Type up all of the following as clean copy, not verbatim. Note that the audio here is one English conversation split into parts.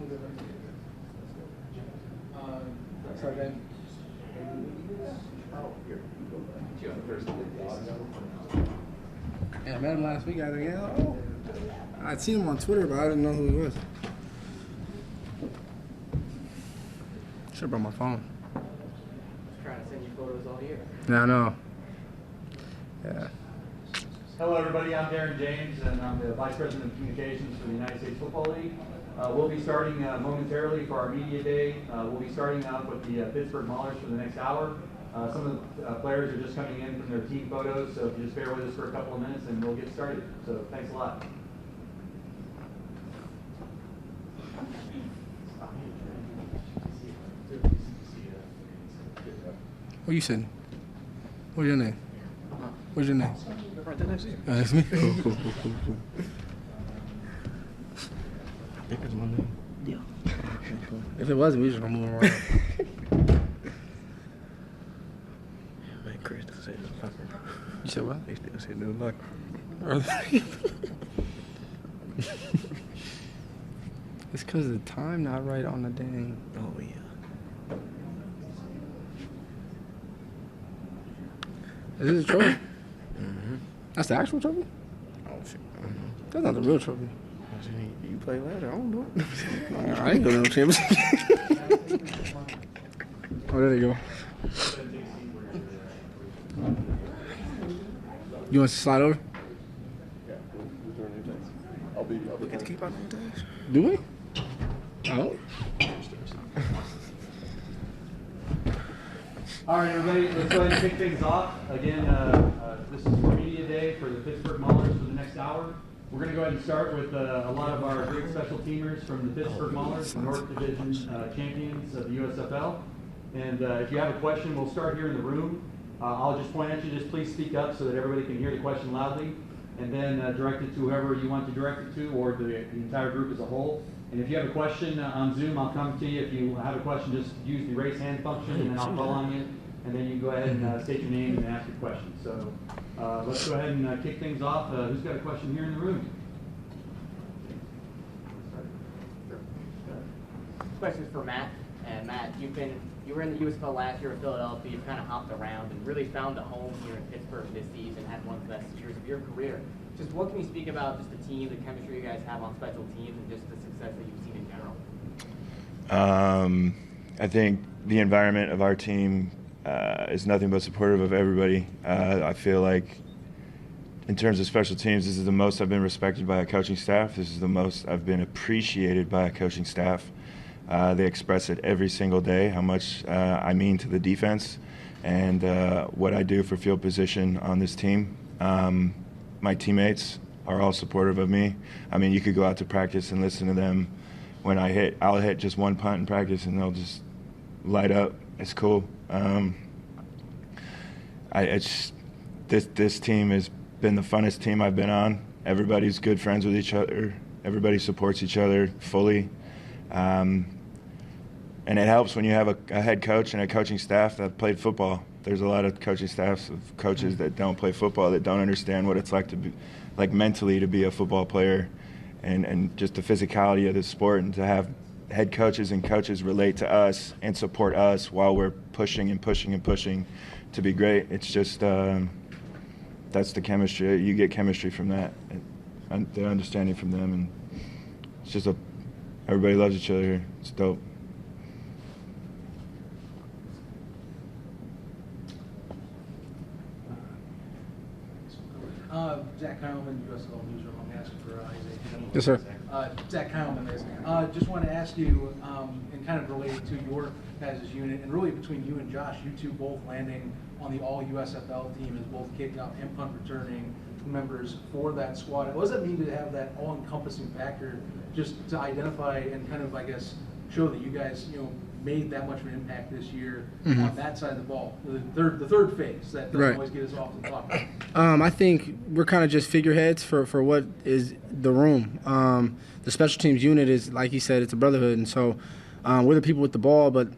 Yeah, I met him last week. I'd seen him on Twitter, but I didn't know who he was. Should have brought my phone. Trying to send you photos all year. Yeah, I know. Yeah. Hello, everybody. I'm Darren James, and I'm the Vice President of Communications for the United States Football League. We'll be starting momentarily for our media day. We'll be starting out with the Pittsburgh Maulers for the next hour. Some of the players are just coming in from their team photos, so if you just bear with us for a couple of minutes, and we'll get started. So thanks a lot. Where you sitting? What's your name? What's your name? Right there next to you. That's me. Cool. I think that's my name. Yeah. If it wasn't, we just gonna move around. Man, Chris still said no locker. You said what? They still said no locker. It's because of the time not right on the dang. Oh, yeah. Is this a trophy? Mm-hmm. That's the actual trophy? Oh, shit. That's not the real trophy. You play ladder, I don't know it. I ain't going to no championship. Oh, there you go. You want to slide over? We get to keep our name tags? Do we? Oh. All right, everybody, let's go ahead and kick things off. Again, this is for Media Day for the Pittsburgh Maulers for the next hour. We're going to go ahead and start with a lot of our great special teamers from the Pittsburgh Maulers, the North Division champions of the USFL. And if you have a question, we'll start here in the room. I'll just point at you, just please speak up so that everybody can hear the question loudly, and then direct it to whoever you want to direct it to, or the entire group as a whole. And if you have a question on Zoom, I'll come to you. If you have a question, just use the raise hand function, and then I'll call on you. And then you can go ahead and state your name and ask your question. So let's go ahead and kick things off. Who's got a question here in the room? This question is for Matt. And Matt, you were in the USFL last year with Philadelphia. You've kind of hopped around and really found a home here in Pittsburgh this season. Had one of the best years of your career. Just what can you speak about just the team, the chemistry you guys have on special teams, and just the success that you've seen in general? I think the environment of our team is nothing but supportive of everybody. I feel like in terms of special teams, this is the most I've been respected by a coaching staff. This is the most I've been appreciated by a coaching staff. They express it every single day, how much I mean to the defense and what I do for field position on this team. My teammates are all supportive of me. I mean, you could go out to practice and listen to them. When I'll hit just one punt in practice and they'll just light up. It's cool. This team has been the funnest team I've been on. Everybody's good friends with each other. Everybody supports each other fully. And it helps when you have a head coach and a coaching staff that played football. There's a lot of coaching staffs of coaches that don't play football, that don't understand what it's like to be, like mentally to be a football player, and just the physicality of the sport, and to have head coaches and coaches relate to us and support us while we're pushing and pushing and pushing to be great. It's just that's the chemistry. You get chemistry from that, and the understanding from them, and it's just everybody loves each other here. It's dope. Zach Kyleman, USFL Newsroom. I'm asking for Isiah Hennie. Yes, sir. Zach Kyleman is. Just want to ask you, and kind of related to your guys' unit, and really between you and Josh, you two both landing on the all USFL team as both kickoff and punt returning members for that squad. What does it mean to have that all-encompassing factor, just to identify and kind of, I guess, show that you guys, made that much of an impact this year on that side of the ball, the third phase that doesn't always get us off the top. I think we're kind of just figureheads for what is the room. The special teams unit is, like he said, it's a brotherhood, and so we're the people with the ball. But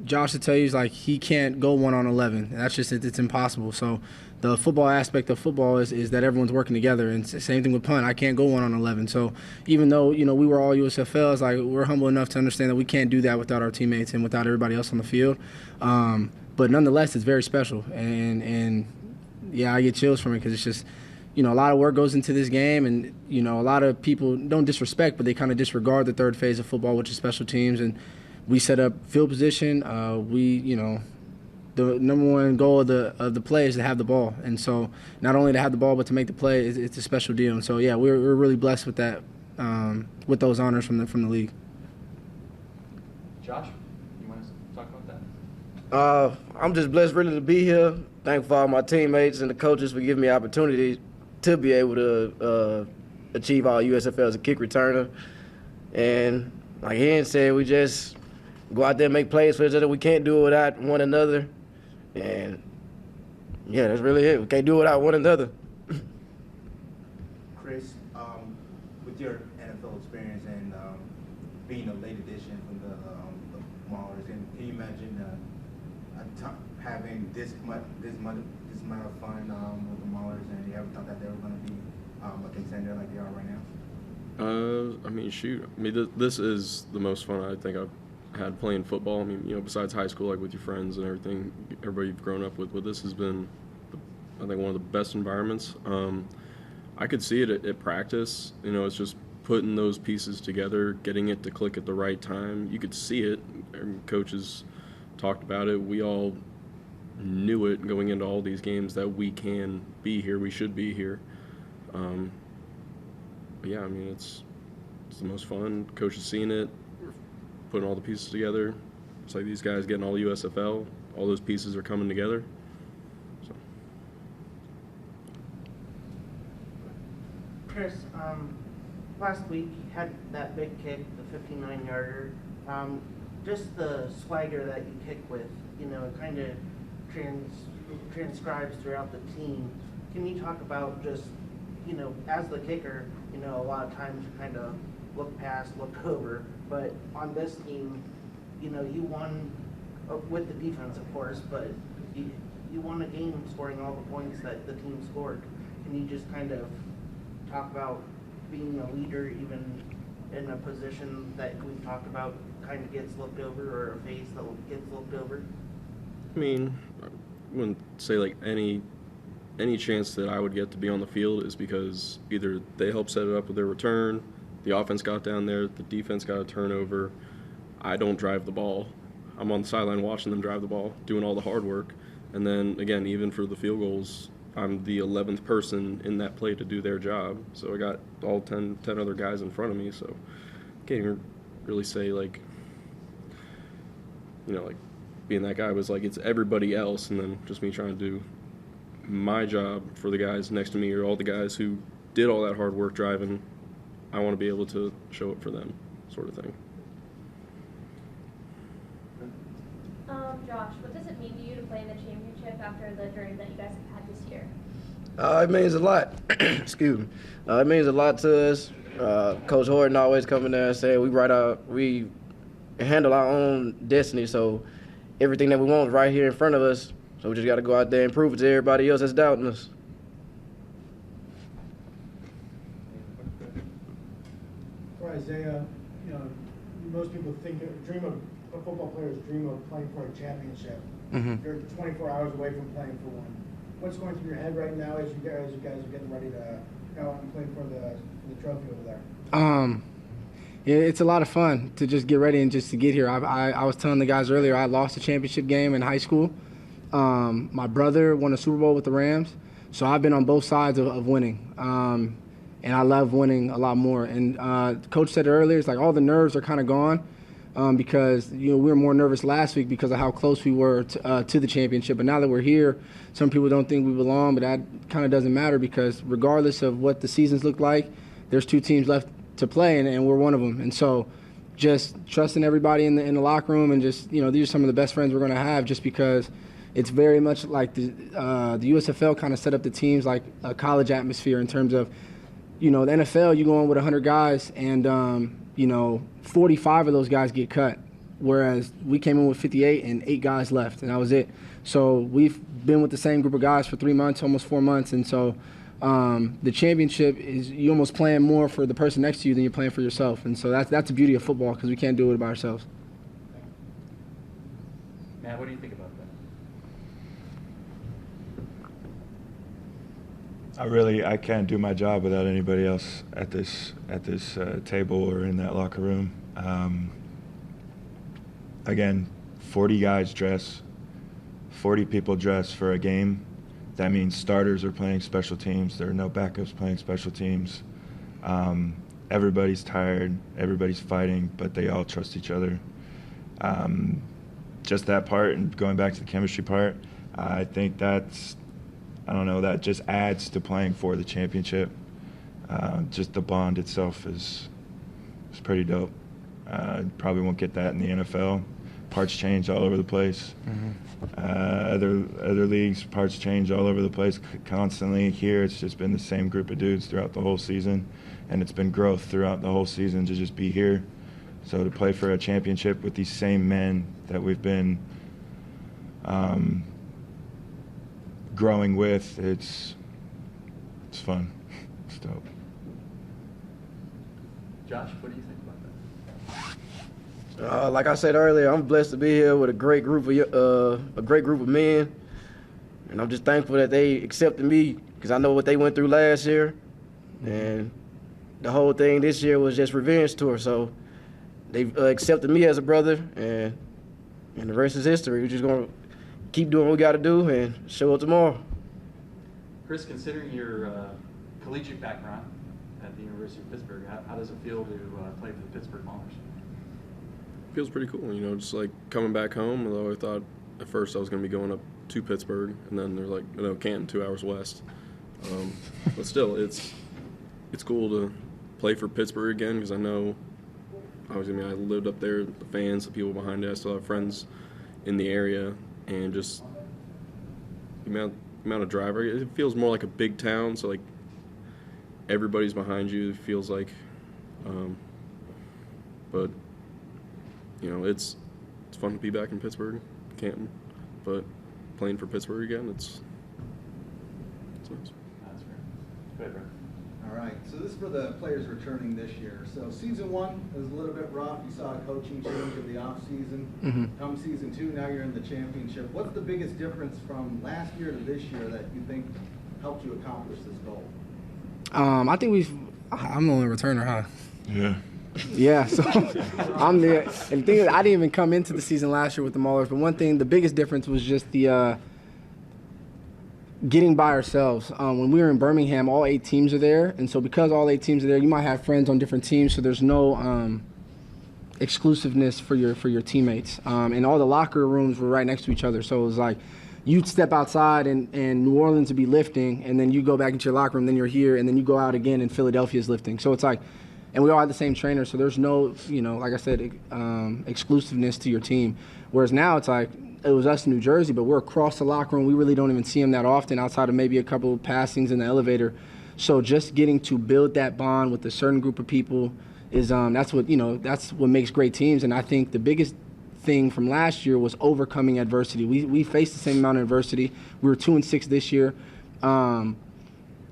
Josh, to tell you, is like he can't go 1-on-11. That's just it's impossible. So the football aspect of football is that everyone's working together. And same thing with punt. I can't go 1-on-11. So even though, we were all USFLs, like, we're humble enough to understand that we can't do that without our teammates and without everybody else on the field. But nonetheless, it's very special. And yeah, I get chills from it because it's just, a lot of work goes into this game. And, a lot of people don't disrespect, but they kind of disregard the third phase of football, which is special teams. And we set up field position. The number one goal of the play is to have the ball, and so not only to have the ball but to make the play, it's a special deal. And so yeah, we're really blessed with that, with those honors from the league. Josh, you want to talk about that? I'm just blessed really to be here. Thankful for all my teammates and the coaches for giving me opportunity to be able to achieve all USFL as a kick returner. And like Hen said, we just go out there and make plays for each other. We can't do it without one another. And, yeah, that's really it. We can't do it without one another. Chris, with your NFL experience and being a late addition from the Maulers, and can you imagine having this amount of fun with the Maulers, and you ever thought that they were going to be a contender like they are right now? This is the most fun I think I've had playing football. Besides high school, like with your friends and everything, everybody you've grown up with. But this has been, I think, one of the best environments. I could see it at practice. It's just putting those pieces together, getting it to click at the right time. You could see it. Coaches talked about it. We all knew it going into all these games that we can be here. We should be here. It's the most fun. Coaches seeing it, putting all the pieces together. It's like these guys getting all the USFL. All those pieces are coming together. So. Chris, last week you had that big kick, the 59-yarder. Just the swagger that you kick with, it kind of transcribes throughout the team. Can you talk about just, as the kicker, a lot of times you kind of look past, look over, but on this team, you won with the defense, of course, but you won a game scoring all the points that the team scored. Can you just kind of talk about being a leader even in a position that we've talked about kind of gets looked over, or a phase that gets looked over? I wouldn't say like any chance that I would get to be on the field is because either they helped set it up with their return, the offense got down there, the defense got a turnover. I don't drive the ball. I'm on the sideline watching them drive the ball, doing all the hard work. And then, again, even for the field goals, I'm the 11th person in that play to do their job. So I got all 10 other guys in front of me. So I can't even really say, like being that guy was like it's everybody else and then just me trying to do my job for the guys next to me or all the guys who did all that hard work driving. I want to be able to show it for them, sort of thing. Josh, what does it mean to you to play in the championship after the journey that you guys have had this year? It means a lot. Excuse me. It means a lot to us. Coach Horton always coming there and saying we handle our own destiny, so everything that we want is right here in front of us. So we just got to go out there and prove it to everybody else that's doubting us. For Isiah, most people football players dream of playing for a championship. Mm-hmm. You're 24 hours away from playing for one. What's going through your head right now as you guys are getting ready to go out and play for the trophy over there? Yeah, it's a lot of fun to just get ready and just to get here. I was telling the guys earlier, I lost a championship game in high school. My brother won a Super Bowl with the Rams, so I've been on both sides of winning. And I love winning a lot more. And Coach said it earlier, it's like all the nerves are kind of gone because we were more nervous last week because of how close we were to the championship. But now that we're here, some people don't think we belong, but that kind of doesn't matter because regardless of what the seasons look like, there's two teams left to play, and we're one of them. And so just trusting everybody in the locker room and just, these are some of the best friends we're going to have just because it's very much like the USFL kind of set up the teams like a college atmosphere in terms of, the NFL, you go in with 100 guys and, 45 of those guys get cut. whereas we came in with 58 and 8 guys left, and that was it. So we've been with the same group of guys for 3 months, almost 4 months, and so the championship is you almost playing more for the person next to you than you're playing for yourself, and so that's the beauty of football because we can't do it by ourselves. Matt, what do you think about that? I can't do my job without anybody else at this table or in that locker room. Again, 40 guys dress, 40 people dress for a game. That means starters are playing special teams. There are no backups playing special teams. Everybody's tired. Everybody's fighting, but they all trust each other. Just that part, and going back to the chemistry part, I think that just adds to playing for the championship. Just the bond itself is pretty dope. Probably won't get that in the NFL. Parts change all over the place. Other leagues, parts change all over the place constantly. Here, it's just been the same group of dudes throughout the whole season, and it's been growth throughout the whole season to just be here. So to play for a championship with these same men that we've been growing with, it's fun. It's dope. Josh, what do you think about that? Like I said earlier, I'm blessed to be here with a great group of men, and I'm just thankful that they accepted me because I know what they went through last year, and the whole thing this year was just revenge tour. So they accepted me as a brother, and the rest is history. We're just gonna keep doing what we got to do and show up tomorrow. Chris, considering your collegiate background at the University of Pittsburgh, how does it feel to play for the Pittsburgh Maulers? Feels pretty cool, just like coming back home, although I thought at first I was going to be going up to Pittsburgh, and then they're like, no, Canton, 2 hours west. But still, it's cool to play for Pittsburgh again because I know, obviously, I lived up there, the fans, the people behind it, I still have friends in the area, and just the amount of driver, it feels more like a big town, so like everybody's behind you, it feels like, but it's fun to be back in Pittsburgh, Canton, but playing for Pittsburgh again, it's nice. That's great. Go ahead, Brent. All right, so this is for the players returning this year. So season 1 was a little bit rough. You saw a coaching change of the off season. Come season 2, now you're in the championship. What's the biggest difference from last year to this year that you think helped you accomplish this goal? I think I'm the only returner, huh? Yeah. Yeah, so I'm there. And the thing is, I didn't even come into the season last year with the Maulers, but one thing, the biggest difference was just the getting by ourselves. When we were in Birmingham, all 8 teams are there, and so because all 8 teams are there, you might have friends on different teams, so there's no exclusiveness for your teammates. And all the locker rooms were right next to each other, so it was like you'd step outside and New Orleans would be lifting, and then you go back into your locker room, then you're here, and then you go out again and Philadelphia's lifting. So it's like, and we all had the same trainer, so there's no, like I said, exclusiveness to your team. Whereas now it's like, it was us in New Jersey, but we're across the locker room. We really don't even see them that often outside of maybe a couple of passings in the elevator. So just getting to build that bond with a certain group of people is that's what makes great teams. And I think the biggest thing from last year was overcoming adversity. We faced the same amount of adversity. We were 2-6 this year, and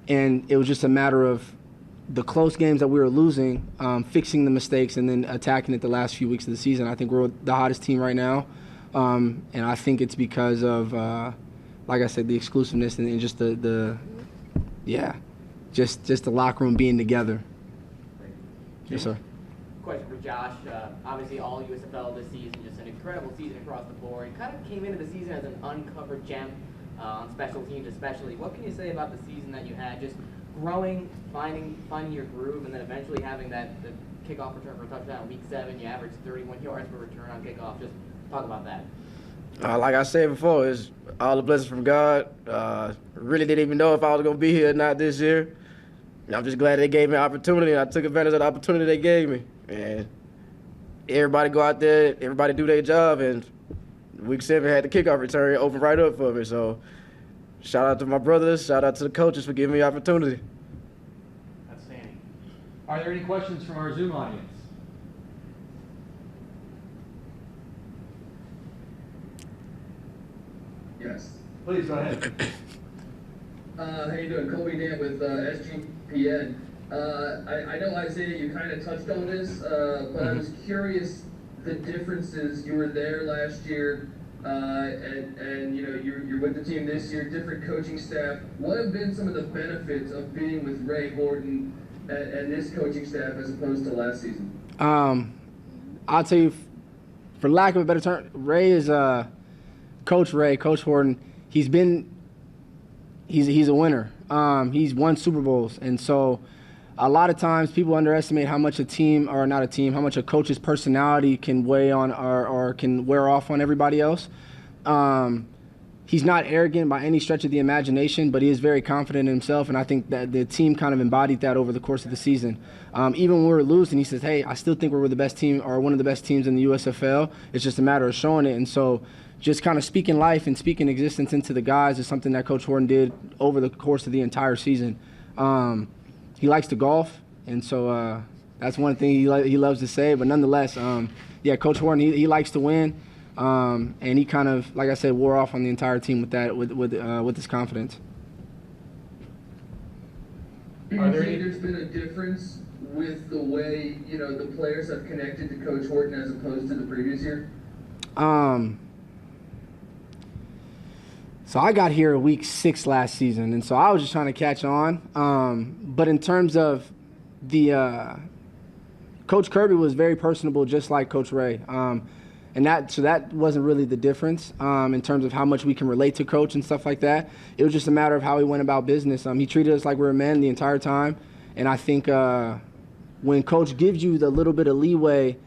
it was just a matter of the close games that we were losing, fixing the mistakes, and then attacking it the last few weeks of the season. I think we're the hottest team right now, and I think it's because of, like I said, the exclusiveness and just just the locker room being together. Yes, sir. Question for Josh. Obviously, all USFL this season, just an incredible season across the board. You kind of came into the season as an uncovered gem on special teams, especially. What can you say about the season that you had? Just growing, finding your groove, and then eventually having the kickoff return for a touchdown. Week 7, you averaged 31 yards per return on kickoff. Just talk about that. Like I said before, it's all the blessings from God. Really didn't even know if I was going to be here or not this year. And I'm just glad they gave me an opportunity, and I took advantage of the opportunity they gave me. And everybody go out there, everybody do their job, and week 7 had the kickoff return open right up for me. So shout out to my brothers, shout out to the coaches for giving me the opportunity. Outstanding. Are there any questions from our Zoom audience? Please go ahead. How you doing? Colby Dan with SGPN. I know, Isiah, you kind of touched on this, but I was curious the differences. You were there last year, and you know you're with the team this year, different coaching staff. What have been some of the benefits of being with Ray Horton and this coaching staff as opposed to last season? I'll tell you, for lack of a better term, Ray is Coach Horton. He's a winner. He's won Super Bowls, and so a lot of times people underestimate how much how much a coach's personality can weigh on or can wear off on everybody else. He's not arrogant by any stretch of the imagination, but he is very confident in himself, and I think that the team kind of embodied that over the course of the season. Even when we were losing, he says, hey, I still think we're the best team or one of the best teams in the USFL. It's just a matter of showing it. And so just kind of speaking life and speaking existence into the guys is something that Coach Horton did over the course of the entire season. He likes to golf, and so that's one thing he loves to say. But nonetheless, Coach Horton, he likes to win, and he kind of, like I said, wore off on the entire team with that, with his confidence. Do you think there's been a difference with the way the players have connected to Coach Horton as opposed to the previous year? So I got here week 6 last season, and so I was just trying to catch on. But in terms of the Coach Kirby was very personable, just like Coach Ray, and that wasn't really the difference in terms of how much we can relate to Coach and stuff like that. It was just a matter of how he went about business. He treated us like we were men the entire time, and I think when Coach gives you the little bit of leeway,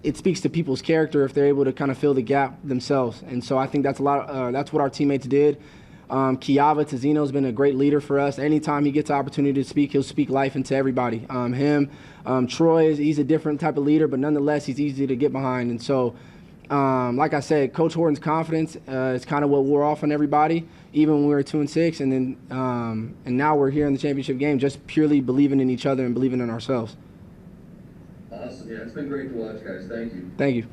it speaks to people's character if they're able to kind of fill the gap themselves. And so I think that's that's what our teammates did. Kiava Tazino has been a great leader for us. Anytime he gets the opportunity to speak, he'll speak life into everybody. Troy, he's a different type of leader, but nonetheless, he's easy to get behind. And so, like I said, Coach Horton's confidence is kind of what wore off on everybody, even when we were 2-6, and then and now we're here in the championship game, just purely believing in each other and believing in ourselves. Awesome. Yeah, it's been great to watch, guys. Thank you. Thank you.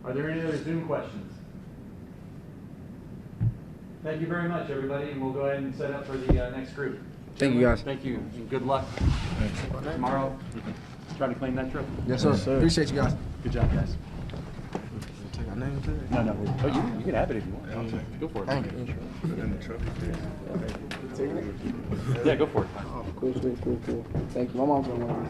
Are there any other Zoom questions? Thank you very much, everybody, and we'll go ahead and set up for the next group. Thank you, guys. Thank you, and good luck tomorrow. Try to claim that trophy. Yes, sir. Appreciate you guys. Good job, guys. Take our name today? No. Oh, you can have it if you want. Go for it. Thank you. Yeah, go for it. Cool. Thank you. My mom's going to want